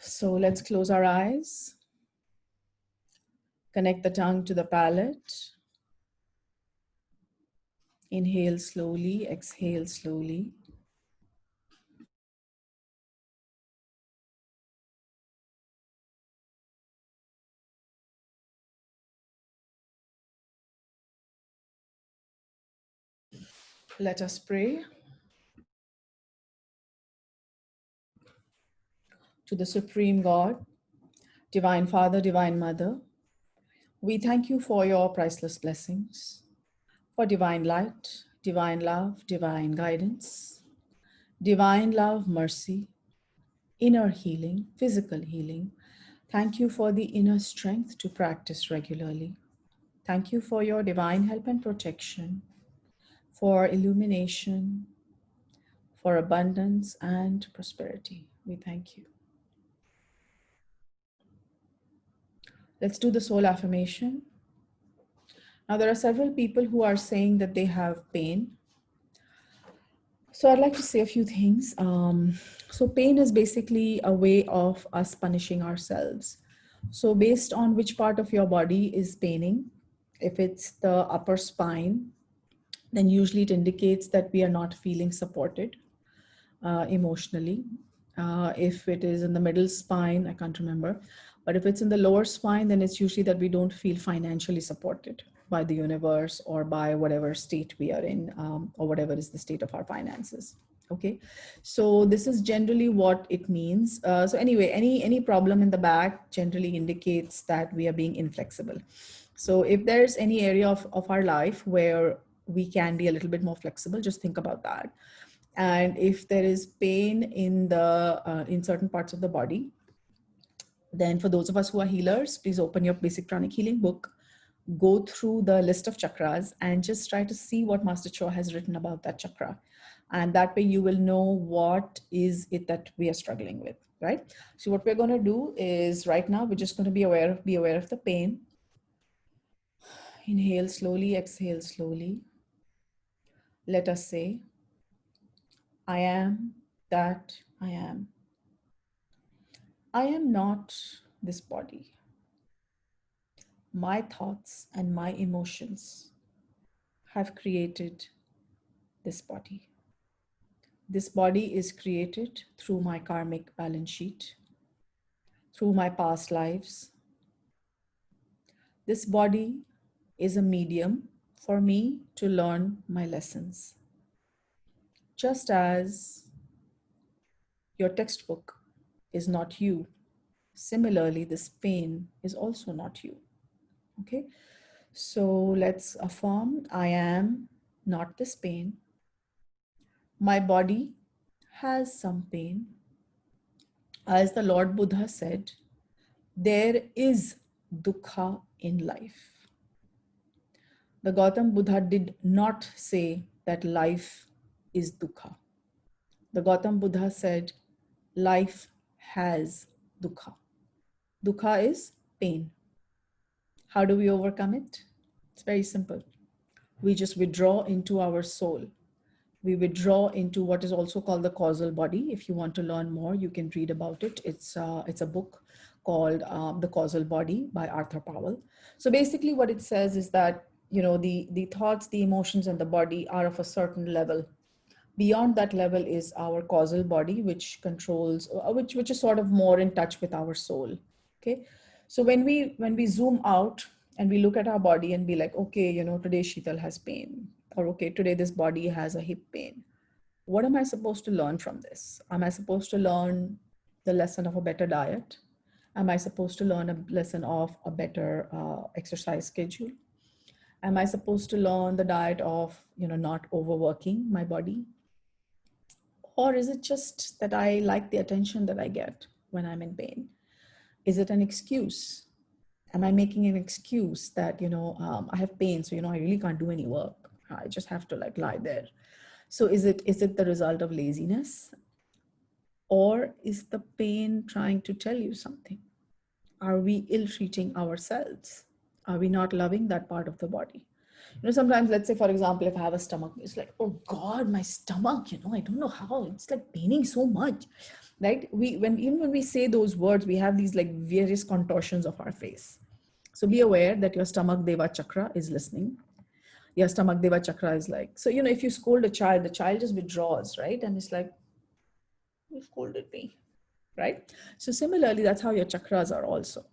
So let's close our eyes. Connect the tongue to the palate. Inhale slowly, exhale slowly. Let us pray. To the Supreme God, Divine Father, Divine Mother, we thank you for your priceless blessings, for divine light, divine love, divine guidance, divine love, mercy, inner healing, physical healing. Thank you for the inner strength to practice regularly. Thank you for your divine help and protection, for illumination, for abundance and prosperity. We thank you. Let's do the soul affirmation. Now, there are several people who are saying that they have pain. So I'd like to say a few things. So pain is basically a way of us punishing ourselves. So based on which part of your body is paining, if it's the upper spine, then usually it indicates that we are not feeling supported emotionally. If it is in the middle spine, I can't remember, but if it's in the lower spine, then it's usually that we don't feel financially supported by the universe or by whatever state we are in, or whatever is the state of our finances. Okay, so this is generally what it means. So anyway, any problem in the back generally indicates that we are being inflexible. So if there's any area of our life where we can be a little bit more flexible, just think about that. And if there is pain in certain parts of the body, then for those of us who are healers, please open your basic pranic healing book, go through the list of chakras and just try to see what Master Cho has written about that chakra. And that way you will know what is it that we are struggling with, right? So what we're going to do is right now, we're just going to be aware of the pain. Inhale slowly, exhale slowly. Let us say, I am that I am. I am not this body. My thoughts and my emotions have created this body. This body is created through my karmic balance sheet, through my past lives. This body is a medium for me to learn my lessons. Just as your textbook is not you, similarly, this pain is also not you. Okay, so let's affirm, I am not this pain. My body has some pain. As the Lord Buddha said, there is dukkha in life. The Gautam Buddha did not say that life is dukkha. The Gautam Buddha said, life has dukkha. Dukkha is pain. How do we overcome it? It's very simple. We just withdraw into our soul. We withdraw into what is also called the causal body. If you want to learn more, you can read about it. It's a book called The Causal Body by Arthur Powell. So basically what it says is that, you know, the thoughts, the emotions, and the body are of a certain level. Beyond that level is our causal body, which controls, which is sort of more in touch with our soul. Okay. So when we zoom out and we look at our body and be like, okay, you know, today Sheetal has pain, or okay, today this body has a hip pain. What am I supposed to learn from this? Am I supposed to learn the lesson of a better diet? Am I supposed to learn a lesson of a better exercise schedule? Am I supposed to learn the diet of, you know, not overworking my body? Or is it just that I like the attention that I get when I'm in pain? Is it an excuse? Am I making an excuse that, you know, I have pain, so, you know, I really can't do any work. I just have to like lie there. So is it the result of laziness? Or is the pain trying to tell you something? Are we ill-treating ourselves? Are we not loving that part of the body? Sometimes, let's say, for example, if I have a stomach, it's like, oh God, my stomach, I don't know how, it's like paining so much, right? Even when we say those words, we have these like various contortions of our face. So be aware that your stomach deva chakra is listening. Your stomach deva chakra is like, so, if you scold a child, the child just withdraws, right? And it's like, you scolded me, right? So similarly, that's how your chakras are also.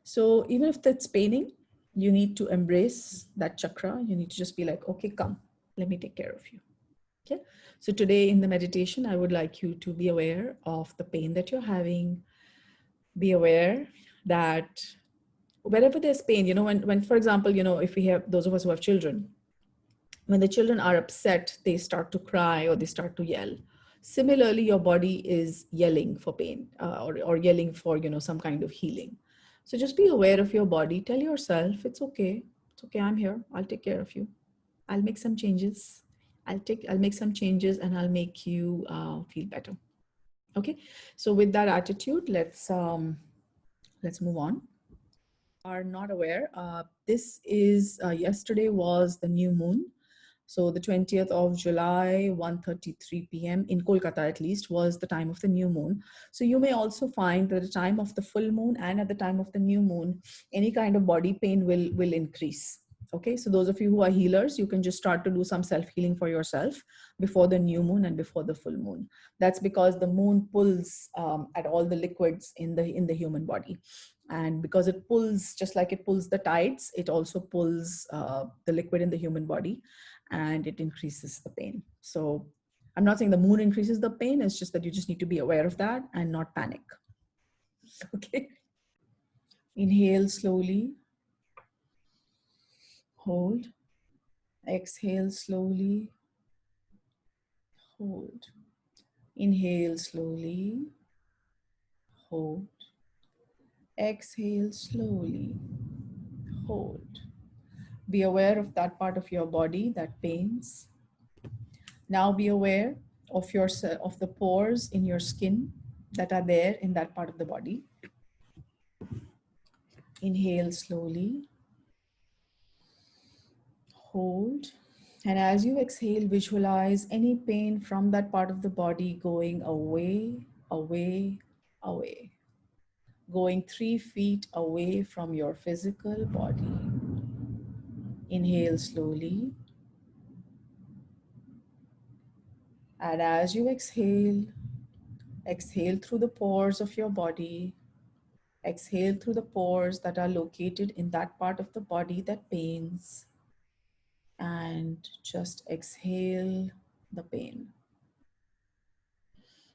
So even if that's paining, you need to embrace that chakra. You need to just be like, okay, come, let me take care of you. Okay. So today in the meditation, I would like you to be aware of the pain that you're having. Be aware that wherever there's pain, when for example, if we have those of us who have children, when the children are upset, they start to cry or they start to yell. Similarly, your body is yelling for pain, or yelling for, some kind of healing. So just be aware of your body. Tell yourself, it's okay. It's okay. I'm here. I'll take care of you. I'll make some changes. I'll make some changes and I'll make you feel better. Okay. So with that attitude, let's move on. Are not aware. This is yesterday was the new moon. So the 20th of July, 1:33 p.m. in Kolkata at least was the time of the new moon. So you may also find that at the time of the full moon and at the time of the new moon, any kind of body pain will increase. Okay, so those of you who are healers, you can just start to do some self-healing for yourself before the new moon and before the full moon. That's because the moon pulls at all the liquids in the human body. And because it pulls, just like it pulls the tides, it also pulls the liquid in the human body, and it increases the pain. So I'm not saying the moon increases the pain, it's just that you just need to be aware of that and not panic. Okay. Inhale slowly. Hold. Exhale slowly. Hold. Inhale slowly. Hold. Exhale slowly. Hold. Be aware of that part of your body that pains. Now be aware of of the pores in your skin that are there in that part of the body. Inhale slowly. Hold. And as you exhale, visualize any pain from that part of the body going away, away, away. Going 3 feet away from your physical body. Inhale slowly. And as you exhale, exhale through the pores of your body. Exhale through the pores that are located in that part of the body that pains. And just exhale the pain.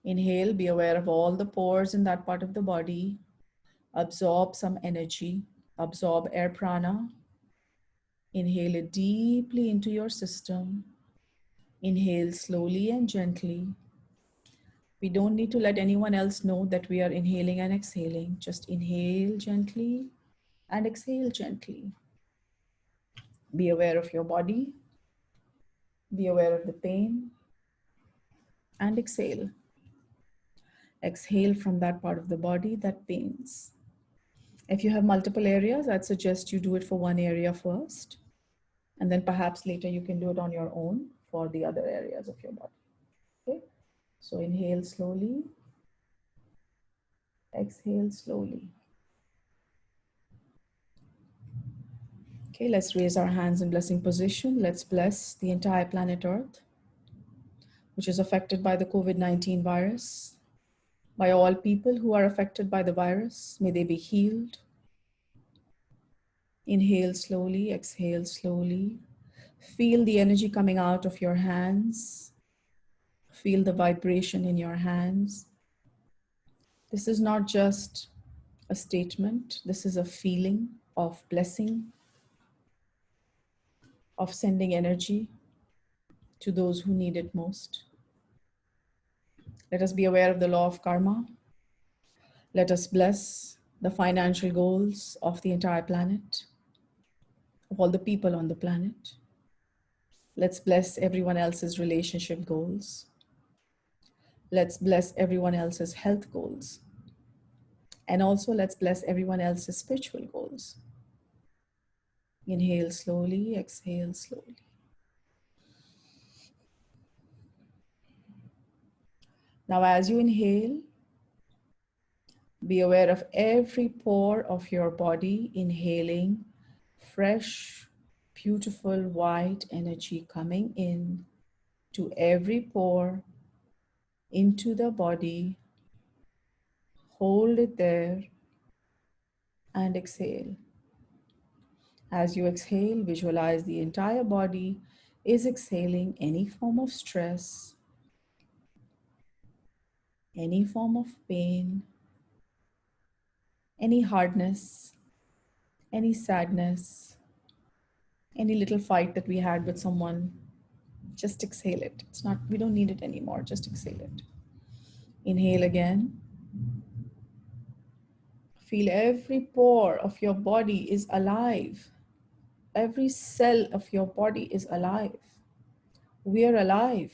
Inhale, be aware of all the pores in that part of the body. Absorb some energy. Absorb air prana. Inhale it deeply into your system. Inhale slowly and gently. We don't need to let anyone else know that we are inhaling and exhaling. Just inhale gently and exhale gently. Be aware of your body. Be aware of the pain. And exhale. Exhale from that part of the body that pains. If you have multiple areas, I'd suggest you do it for one area first. And then perhaps later you can do it on your own for the other areas of your body. Okay. So inhale slowly. Exhale slowly. Okay, let's raise our hands in blessing position. Let's bless the entire planet Earth, which is affected by the COVID-19 virus. By all people who are affected by the virus, may they be healed. Inhale slowly, exhale slowly. Feel the energy coming out of your hands. Feel the vibration in your hands. This is not just a statement. This is a feeling of blessing, of sending energy to those who need it most. Let us be aware of the law of karma. Let us bless the financial goals of the entire planet, of all the people on the planet. Let's bless everyone else's relationship goals. Let's bless everyone else's health goals. And also let's bless everyone else's spiritual goals. Inhale slowly, exhale slowly. Now, as you inhale, be aware of every pore of your body, inhaling fresh, beautiful white energy coming in to every pore, into the body. Hold it there and exhale. As you exhale, visualize the entire body is exhaling any form of stress, any form of pain, any hardness, any sadness, any little fight that we had with someone. Just exhale it. It's not, we don't need it anymore. Just exhale it. Inhale again. Feel every pore of your body is alive. Every cell of your body is alive. We are alive.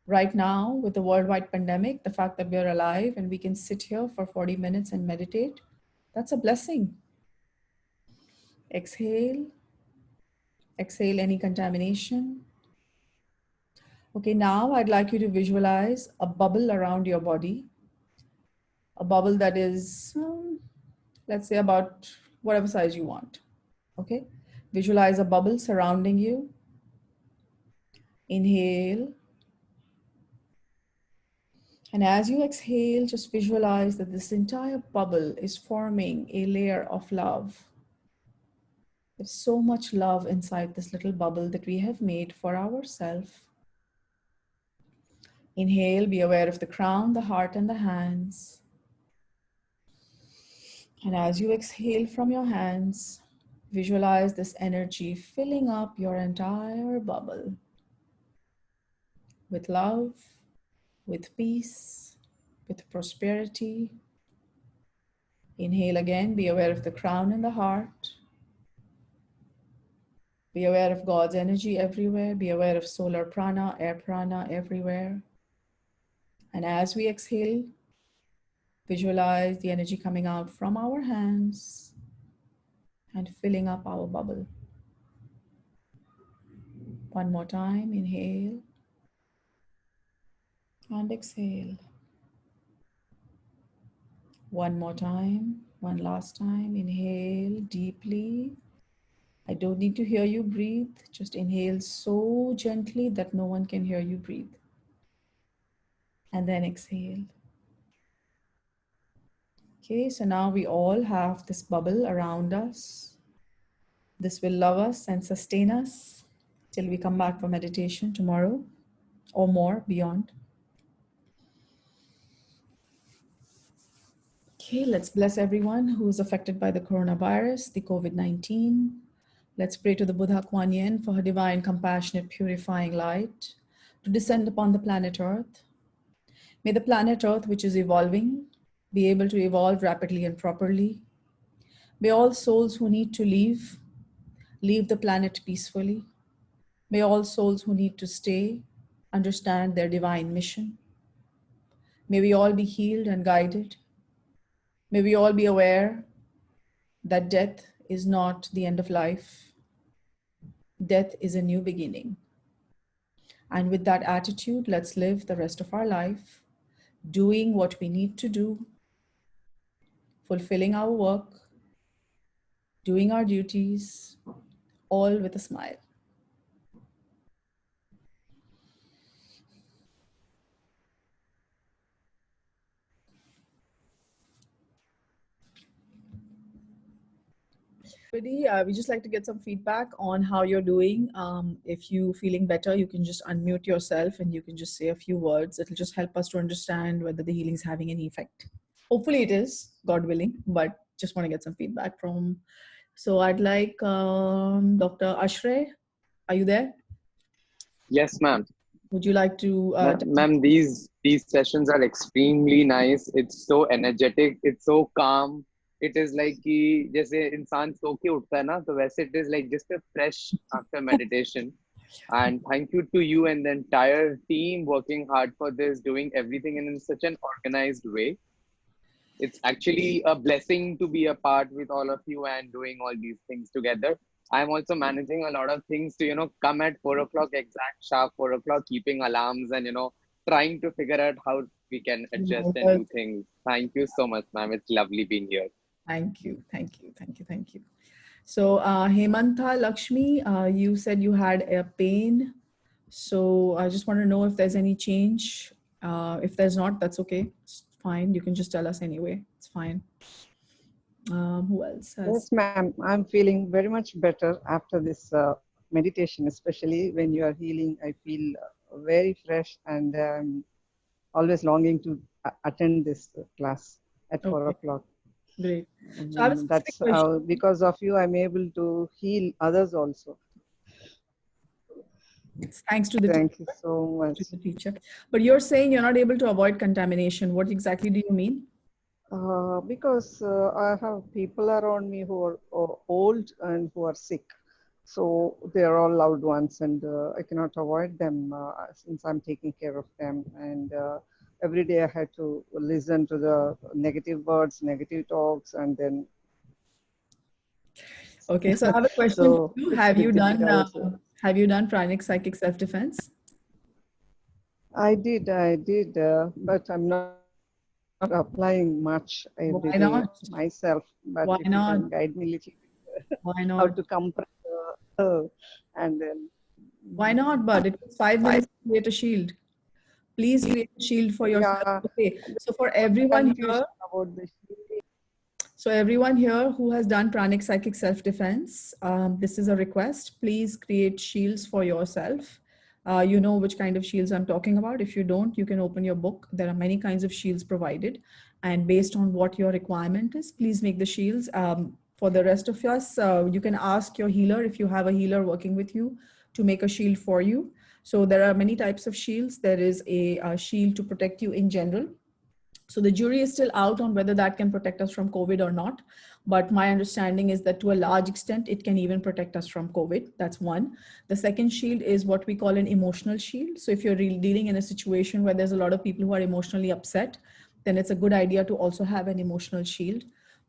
Right now, with the worldwide pandemic, the fact that we're alive and we can sit here for 40 minutes and meditate, that's a blessing. Exhale. Exhale any contamination. Okay, now I'd like you to visualize a bubble around your body. A bubble that is, let's say, about whatever size you want. Okay, visualize a bubble surrounding you. Inhale. And as you exhale, just visualize that this entire bubble is forming a layer of love. There's so much love inside this little bubble that we have made for ourselves. Inhale, be aware of the crown, the heart, and the hands. And as you exhale from your hands, visualize this energy filling up your entire bubble with love, with peace, with prosperity. Inhale again, be aware of the crown and the heart. Be aware of God's energy everywhere. Be aware of solar prana, air prana everywhere. And as we exhale, visualize the energy coming out from our hands and filling up our bubble. One more time, inhale and exhale. One more time, one last time, inhale deeply. I don't need to hear you breathe. Just inhale so gently that no one can hear you breathe. And then exhale. Okay, so now we all have this bubble around us. This will love us and sustain us till we come back for meditation tomorrow or more beyond. Okay, let's bless everyone who is affected by the coronavirus, the COVID-19. Let's pray to the Buddha Kuan Yin for her divine, compassionate, purifying light to descend upon the planet Earth. May the planet Earth, which is evolving, be able to evolve rapidly and properly. May all souls who need to leave the planet peacefully. May all souls who need to stay understand their divine mission. May we all be healed and guided. May we all be aware that death is not the end of life. Death is a new beginning. And with that attitude, let's live the rest of our life, doing what we need to do, fulfilling our work, doing our duties, all with a smile. We just like to get some feedback on how you're doing. If you're feeling better, you can just unmute yourself and you can just say a few words. It'll just help us to understand whether the healing is having any effect. Hopefully it is, God willing, but just want to get some feedback from. So I'd like Dr. Ashray. Are you there? Yes, ma'am. Would you like to? Ma'am, these sessions are extremely nice. It's so energetic. It's so calm. It is like कि जैसे इंसान सो के उठता है ना तो वैसे it is like just a fresh after meditation. And thank you to you and the entire team working hard for this, doing everything in such an organized way. It's actually a blessing to be a part with all of you and doing all these things together. I'm also managing a lot of things to, come at 4 o'clock exact sharp 4 o'clock, keeping alarms and, trying to figure out how we can adjust and Well, do things. Thank you so much, ma'am. It's lovely being here. thank you, thank you, thank you, thank you. So, Hemanta Lakshmi, you said you had a pain. So, I just want to know if there's any change. If there's not, that's okay. It's fine. You can just tell us anyway. It's fine. Who else has? Yes, ma'am. I'm feeling very much better after this meditation, especially when you are healing. I feel very fresh and always longing to attend this class at 4 Okay, o'clock. great. So, I have a specific That's question. because of you, I'm able to heal others also. Thanks to the Thank you teacher. so much. To the teacher. But you're saying you're not able to avoid contamination. What exactly do you mean? Because I have people around me who are old and who are sick. So they are all loved ones, and I cannot avoid them since I'm taking care of them. And every day I had to listen to the negative words, negative talks, and then Okay, so I have a question for so you. it's difficult. Have you done pranic psychic self-defense? I did, but I'm not applying much every Why day not? myself. But Why if you not? can guide me a little Why how not? to compress and then Why not? But it was 5 minutes to create a shield. Please create a shield for yourself. yeah, Okay. So for was everyone here, confusion about the shielding. who has done pranic psychic self-defense, this is a request. Please create shields for yourself. You know which kind of shields I'm talking about. If you don't, you can open your book. There are many kinds of shields provided. And based on what your requirement is, please make the shields. For the rest of us, you can ask your healer if you have a healer working with you to make a shield for you. So there are many types of shields. There is a shield to protect you in general. So the jury is still out on whether that can protect us from COVID or not. But my understanding is that to a large extent, it can even protect us from COVID. That's one. The second shield is what we call an emotional shield. So if you're really dealing in a situation where there's a lot of people who are emotionally upset, then it's a good idea to also have an emotional shield.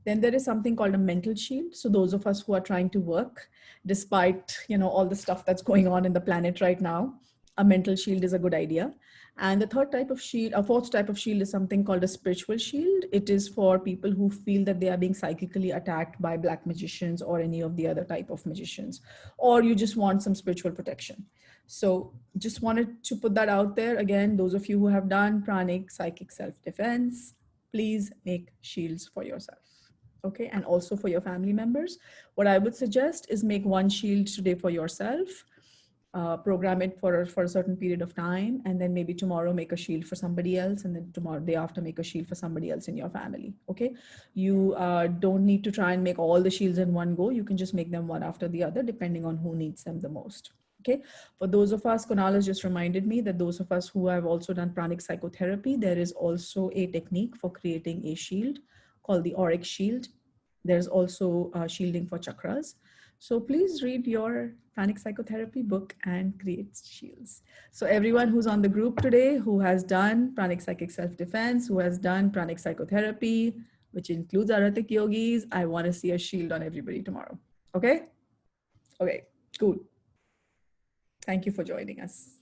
Then there is something called a mental shield. So those of us who are trying to work, despite all the stuff that's going on in the planet right now, a mental shield is a good idea. And the third type of shield, a fourth type of shield is something called a spiritual shield. It is for people who feel that they are being psychically attacked by black magicians or any of the other type of magicians, or you just want some spiritual protection. So just wanted to put that out there. Again, those of you who have done pranic psychic self-defense, please make shields for yourself. Okay, and also for your family members. What I would suggest is make one shield today for yourself, program it for a certain period of time, and then maybe tomorrow make a shield for somebody else, and then tomorrow day after make a shield for somebody else in your family. Okay, you don't need to try and make all the shields in one go. You can just make them one after the other depending on who needs them the most. Okay, for those of us, Kunal has just reminded me that those of us who have also done pranic psychotherapy, there is also a technique for creating a shield called the auric shield. There's also shielding for chakras. So please read your pranic psychotherapy book and create shields. So everyone who's on the group today, who has done pranic psychic self-defense, who has done pranic psychotherapy, which includes Aratik yogis, I want to see a shield on everybody tomorrow. Okay? Okay, cool. Thank you for joining us.